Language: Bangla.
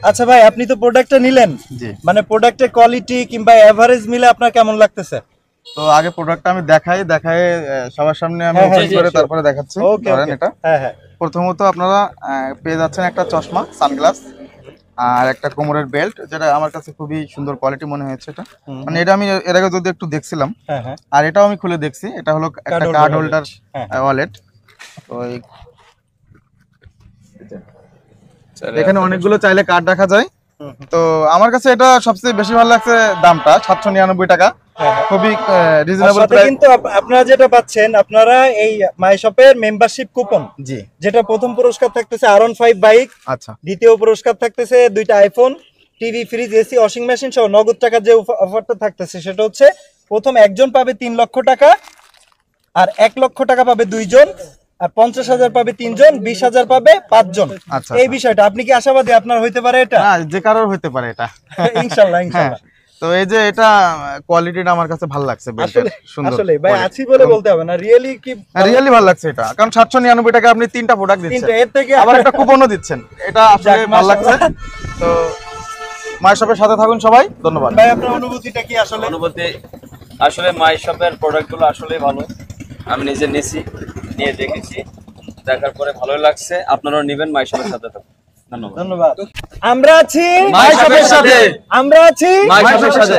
আচ্ছা ভাই, আপনি তো প্রোডাক্টটা নিলেন, মানে প্রোডাক্টের কোয়ালিটি কিংবা এভারেজ মিলে আপনার কেমন লাগতেছে? তো আগে প্রোডাক্টটা আমি দেখাই সবার সামনে আমি ওপেন করে তারপরে দেখাচ্ছি। ধরেন এটা প্রথমত আপনারা পেয়ে যাচ্ছেন একটা চশমা, সানগ্লাস, আর একটা কোমরের বেল্ট, যেটা আমার কাছে খুবই সুন্দর কোয়ালিটি মনে হয়েছে। এটা মানে এটা আমি এর আগে যদি একটু দেখছিলাম, আর এটাও আমি খুলে দেখছি। এটা হলো একটা কার্ড হোল্ডার ওয়ালেট। তো এখানে অনেকগুলো চাইলে কার্ড রাখা যায়। তো আমার কাছে এটা সবচেয়ে বেশি ভালো লাগছে দামটা 799 টাকা, খুবই রিজনেবল প্রাইস। কিন্তু আপনারা যেটা পাচ্ছেন, আপনারা এই মাই শপের মেম্বারশিপ কুপন, জি, যেটা প্রথম পুরস্কার থাকতেছে R15 বাইক, আচ্ছা, দ্বিতীয় পুরস্কার থাকতেছে 2টা iPhone, TV, fridge, AC, washing machine সহ নগদ টাকার যে অফারটা থাকতেছে সেটা হচ্ছে প্রথম একজন পাবে 3 লক্ষ টাকা, আর 1 লক্ষ টাকা পাবে 2 জন, আর 50,000 পাবে 3 জন, 20,000 পাবে 5 জন। এই বিষয়টা আপনি কি আশাবাদী আপনার হইতে পারে এটা? না, যে কারোর হইতে পারে এটা, ইনশাআল্লাহ ইনশাআল্লাহ। তো এই যে এটা কোয়ালিটিটা আমার কাছে ভালো লাগছে, বেল্টের সুন্দর। আসলে ভাই আছি বলে বলতে হবে না, রিয়েলি ভালো লাগছে এটা, কারণ 799 টাকা আপনি 3টা প্রোডাক্ট দিচ্ছেন, এর থেকে আবার একটা কুপনও দিচ্ছেন, এটা আসলে ভালো লাগছে। তো মাই শপের সাথে থাকুন সবাই, ধন্যবাদ। ভাই আপনার অনুভূতিটা কি? আসলে মাই শপের প্রোডাক্টগুলো আসলে ভালো, আমি নিজে নিয়ে দেখেছি, দেখার পরে ভালোই লাগছে। আপনারাও নেবেন, মাই শপের সাথে থাকুন। ধন্যবাদ। আমরা আছি মাই শপের সাথে। আমরা আছি মাই শপের সাথে।